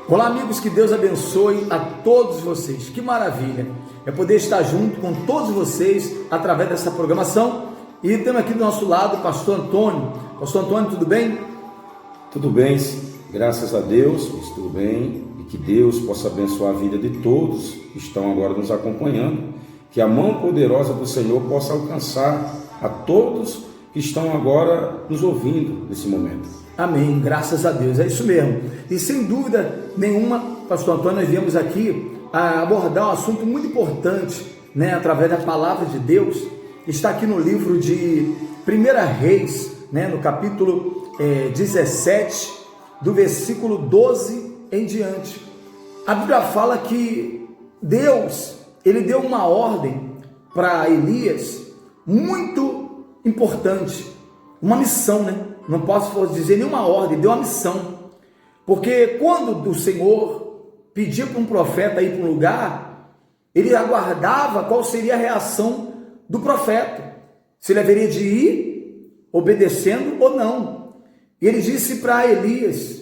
Olá, amigos, que Deus abençoe a todos vocês. Que maravilha é poder estar junto com todos vocês através dessa programação. E temos aqui do nosso lado o pastor Antônio. Pastor Antônio, tudo bem? Tudo bem, graças a Deus, tudo bem. E que Deus possa abençoar a vida de todos que estão agora nos acompanhando. Que a mão poderosa do Senhor possa alcançar a todos que estão agora nos ouvindo nesse momento. Amém, graças a Deus, é isso mesmo. E sem dúvida nenhuma, pastor Antônio, nós viemos aqui a abordar um assunto muito importante, através da palavra de Deus. Está aqui no livro de 1 Reis, no capítulo 17, do versículo 12 em diante. A Bíblia fala que Deus, ele deu uma ordem para Elias muito importante, uma missão, Não posso dizer nenhuma ordem, deu uma missão. Porque quando o Senhor pedia para um profeta ir para um lugar, ele aguardava qual seria a reação do profeta. Se ele haveria de ir obedecendo ou não. E ele disse para Elias: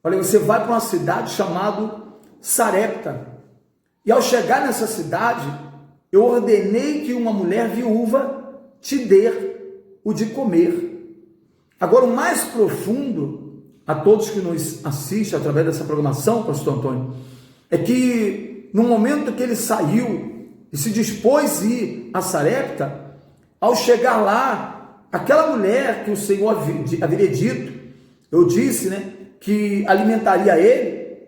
olha, você vai para uma cidade chamada Sarepta. E ao chegar nessa cidade, eu ordenei que uma mulher viúva te dê o de comer. Agora, o mais profundo, a todos que nos assistem através dessa programação, pastor Antônio, é que no momento que ele saiu e se dispôs a ir a Sarepta, ao chegar lá, aquela mulher que o Senhor haveria dito, eu disse, que alimentaria ele,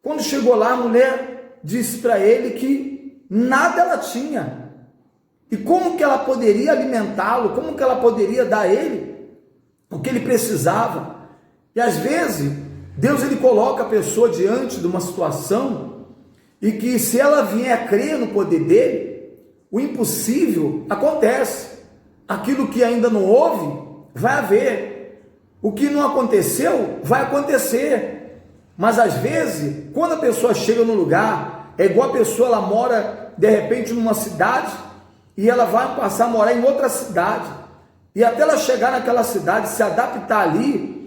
quando chegou lá, a mulher disse para ele que nada ela tinha. E como que ela poderia alimentá-lo? Como que ela poderia dar a ele o que ele precisava? E às vezes, Deus ele coloca a pessoa diante de uma situação e que se ela vier a crer no poder dele, o impossível acontece. Aquilo que ainda não houve, vai haver. O que não aconteceu, vai acontecer. Mas às vezes, quando a pessoa chega no lugar, é igual a pessoa, ela mora de repente numa cidade e ela vai passar a morar em outra cidade. E até ela chegar naquela cidade, se adaptar ali,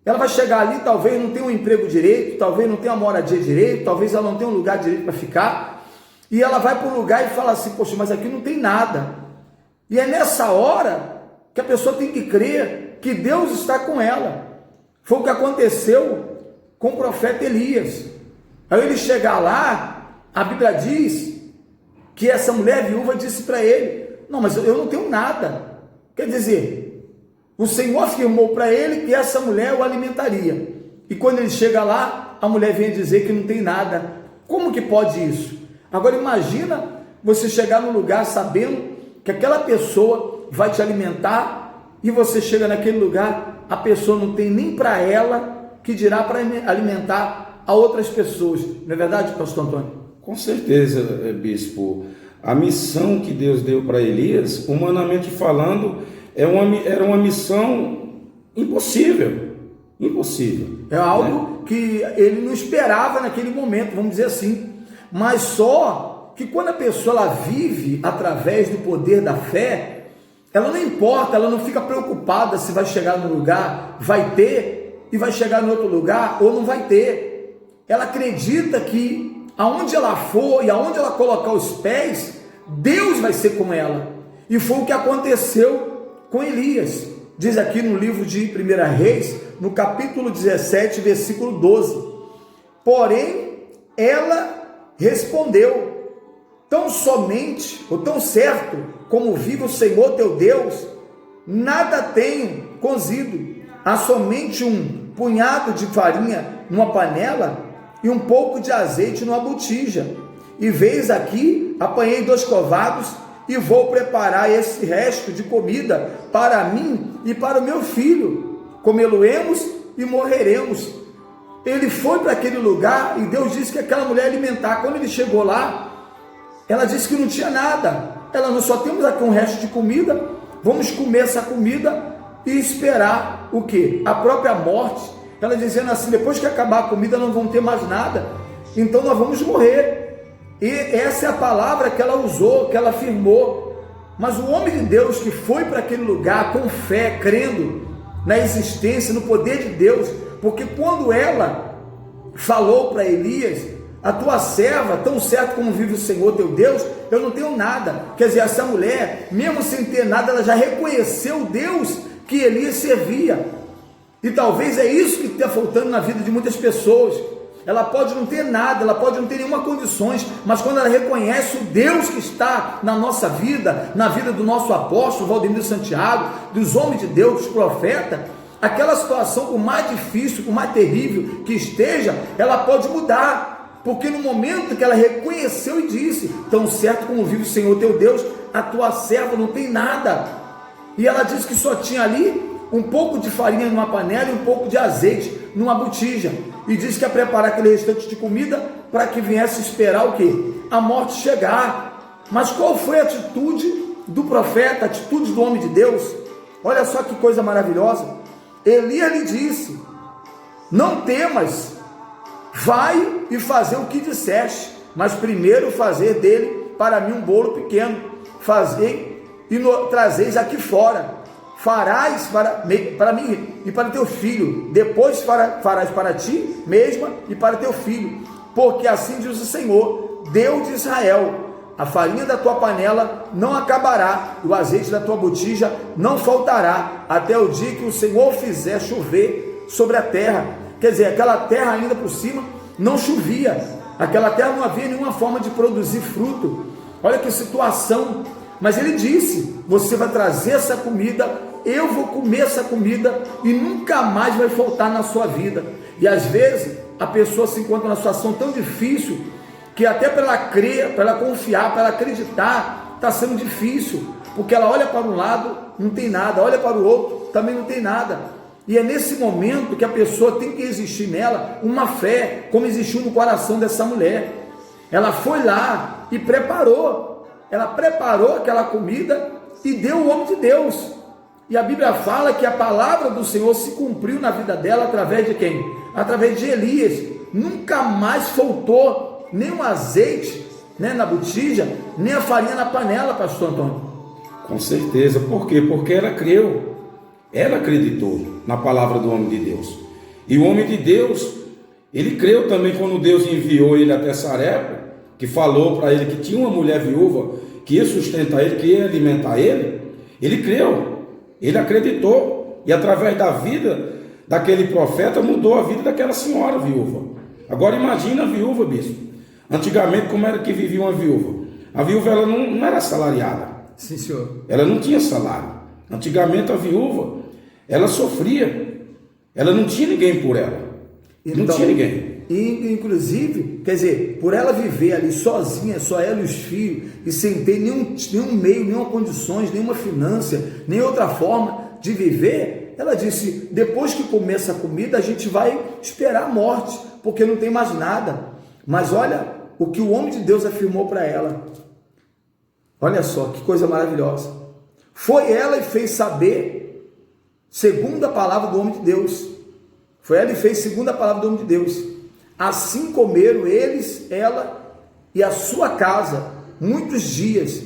ela vai chegar ali, talvez não tenha um emprego direito, talvez não tenha uma moradia direito, talvez ela não tenha um lugar direito para ficar, e ela vai para um lugar e fala assim: poxa, mas aqui não tem nada. E é nessa hora que a pessoa tem que crer que Deus está com ela. Foi o que aconteceu com o profeta Elias. Ao ele chegar lá, a Bíblia diz que essa mulher viúva disse para ele: não, mas eu não tenho nada. Quer dizer, o Senhor afirmou para ele que essa mulher o alimentaria. E quando ele chega lá, a mulher vem dizer que não tem nada. Como que pode isso? Agora imagina você chegar num lugar sabendo que aquela pessoa vai te alimentar e você chega naquele lugar, a pessoa não tem nem para ela, que dirá para alimentar a outras pessoas. Não é verdade, pastor Antônio? Com certeza, bispo. A missão que Deus deu para Elias, humanamente falando, era uma missão impossível. Impossível. É algo que ele não esperava naquele momento, vamos dizer assim. Mas só que quando a pessoa ela vive através do poder da fé, ela não importa, ela não fica preocupada se vai chegar no lugar, vai ter, e vai chegar no outro lugar ou não vai ter. Ela acredita que aonde ela for e aonde ela colocar os pés, Deus vai ser com ela. E foi o que aconteceu com Elias. Diz aqui no livro de 1 Reis, no capítulo 17, versículo 12. Porém, ela respondeu: tão somente, ou tão certo, como vive o Senhor teu Deus, nada tenho cozido, há somente um punhado de farinha numa panela e um pouco de azeite numa botija. E vês aqui, apanhei 2 covados e vou preparar esse resto de comida para mim e para o meu filho. Comê-lo-emos e morreremos. Ele foi para aquele lugar e Deus disse que aquela mulher alimentar. Quando ele chegou lá, ela disse que não tinha nada. Ela: nós só temos aqui um resto de comida, vamos comer essa comida e esperar o quê? A própria morte. Ela dizendo assim: depois que acabar a comida não vão ter mais nada, então nós vamos morrer. E essa é a palavra que ela usou, que ela afirmou. Mas o homem de Deus que foi para aquele lugar com fé, crendo na existência, no poder de Deus, porque quando ela falou para Elias: a tua serva, tão certo como vive o Senhor teu Deus, eu não tenho nada. Quer dizer, essa mulher, mesmo sem ter nada, ela já reconheceu o Deus que Elias servia. E talvez é isso que está faltando na vida de muitas pessoas. Ela pode não ter nada, ela pode não ter nenhuma condições, mas quando ela reconhece o Deus que está na nossa vida, na vida do nosso apóstolo Valdemiro Santiago, dos homens de Deus, dos profetas, aquela situação, por mais difícil, por mais terrível que esteja, ela pode mudar, porque no momento que ela reconheceu e disse: tão certo como vive o Senhor teu Deus, a tua serva não tem nada. E ela disse que só tinha ali um pouco de farinha numa panela e um pouco de azeite numa botija, e disse que ia preparar aquele restante de comida para que viesse esperar o quê? A morte chegar. Mas qual foi a atitude do profeta, a atitude do homem de Deus? Olha só que coisa maravilhosa. Elias lhe disse: não temas, vai e fazer o que disseste, mas primeiro fazer dele para mim um bolo pequeno, fazei e trazeis aqui fora, farás para mim e para teu filho, depois farás para ti mesma e para teu filho, porque assim diz o Senhor, Deus de Israel: a farinha da tua panela não acabará, e o azeite da tua botija não faltará, até o dia que o Senhor fizer chover sobre a terra. Quer dizer, aquela terra ainda por cima não chovia, aquela terra não havia nenhuma forma de produzir fruto. Olha que situação. Mas ele disse: você vai trazer essa comida, eu vou comer essa comida e nunca mais vai faltar na sua vida. E às vezes a pessoa se encontra numa situação tão difícil que até para ela crer, para ela confiar, para ela acreditar, está sendo difícil, porque ela olha para um lado, não tem nada, olha para o outro, também não tem nada. E é nesse momento que a pessoa tem que existir nela uma fé, como existiu no coração dessa mulher. Ela foi lá e preparou, ela preparou aquela comida e deu ao homem de Deus. E a Bíblia fala que a palavra do Senhor se cumpriu na vida dela através de quem? Através de Elias. Nunca mais faltou nem o azeite, né, na botija, nem a farinha na panela, pastor Antônio. Com certeza. Por quê? Porque ela creu, ela acreditou na palavra do homem de Deus. E o homem de Deus, ele creu também quando Deus enviou ele até Sarepta, que falou para ele que tinha uma mulher viúva que ia sustentar ele, que ia alimentar ele. Ele creu, ele acreditou, e através da vida daquele profeta mudou a vida daquela senhora viúva. Agora imagina a viúva, bispo. Antigamente, como era que vivia uma viúva? A viúva, ela não era assalariada. Sim, senhor. Ela não tinha salário. Antigamente a viúva, ela sofria. Ela não tinha ninguém por ela. Então, não tinha ninguém. E inclusive, quer dizer, por ela viver ali sozinha, só ela e os filhos, e sem ter nenhum meio, nenhuma condições, nenhuma finança, nem outra forma de viver, ela disse: depois que comer essa comida, a gente vai esperar a morte, porque não tem mais nada. Mas olha o que o homem de Deus afirmou para ela. Olha só que coisa maravilhosa. Foi ela e fez saber, segundo a palavra do homem de Deus. Foi ela e fez segundo a palavra do homem de Deus. Assim comeram eles, ela e a sua casa, muitos dias.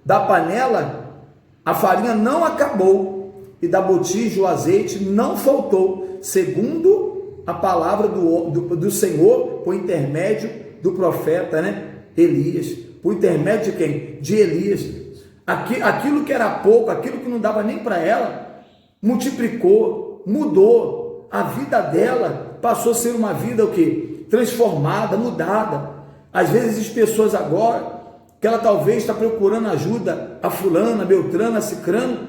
Da panela a farinha não acabou, e da botija o azeite não faltou, segundo a palavra do Senhor, por intermédio do profeta, né, Elias. Por intermédio de quem? De Elias. Aquilo que era pouco, aquilo que não dava nem para ela, multiplicou, mudou. A vida dela passou a ser uma vida o quê? Transformada, mudada. Às vezes as pessoas agora, que ela talvez está procurando ajuda a fulana, a beltrana, a cicrano,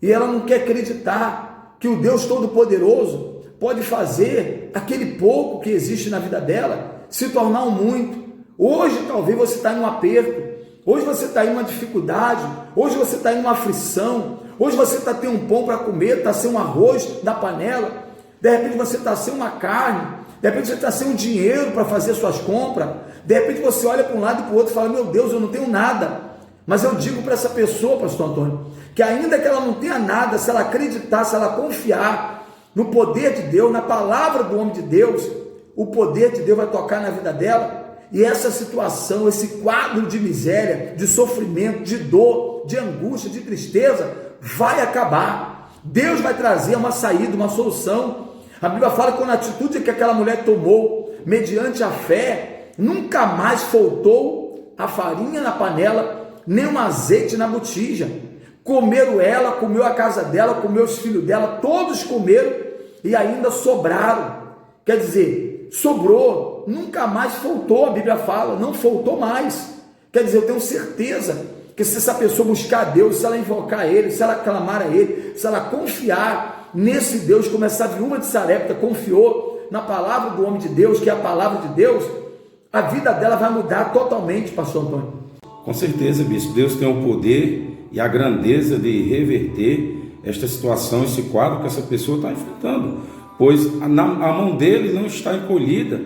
e ela não quer acreditar que o Deus Todo-Poderoso pode fazer aquele pouco que existe na vida dela se tornar um muito. Hoje talvez você está em um aperto, hoje você está em uma dificuldade, hoje você está em uma aflição, hoje você está sem um pão para comer, está sem um arroz na panela, de repente você está sem uma carne, de repente você está sem um dinheiro para fazer suas compras, de repente você olha para um lado e para o outro e fala: meu Deus, eu não tenho nada. Mas eu digo para essa pessoa, pastor Antônio, que ainda que ela não tenha nada, se ela acreditar, se ela confiar no poder de Deus, na palavra do homem de Deus, o poder de Deus vai tocar na vida dela, e essa situação, esse quadro de miséria, de sofrimento, de dor, de angústia, de tristeza, vai acabar. Deus vai trazer uma saída, uma solução. A Bíblia fala que quando a atitude que aquela mulher tomou mediante a fé, nunca mais faltou a farinha na panela, nem um azeite na botija. Comeram ela, comeu a casa dela, comeu os filhos dela, todos comeram e ainda sobraram. Quer dizer, sobrou, nunca mais faltou, a Bíblia fala, não faltou mais. Quer dizer, eu tenho certeza que se essa pessoa buscar a Deus, se ela invocar Ele, se ela clamar a Ele, se ela confiar nesse Deus, como essa viúva de Sarepta confiou na palavra do homem de Deus, que é a palavra de Deus, a vida dela vai mudar totalmente, pastor Antônio. Com certeza, bispo, Deus tem o poder e a grandeza de reverter esta situação, esse quadro que essa pessoa está enfrentando, pois a mão dele não está encolhida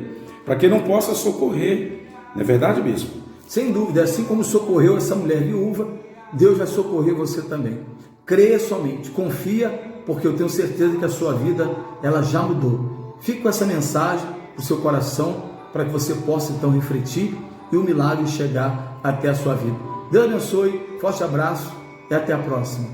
para que não possa socorrer. Não é verdade, bispo? Sem dúvida, assim como socorreu essa mulher viúva, Deus vai socorrer você também. Creia somente, confia, porque eu tenho certeza que a sua vida ela já mudou. Fique com essa mensagem no seu coração para que você possa então refletir e o milagre chegar até a sua vida. Deus abençoe, forte abraço e até a próxima.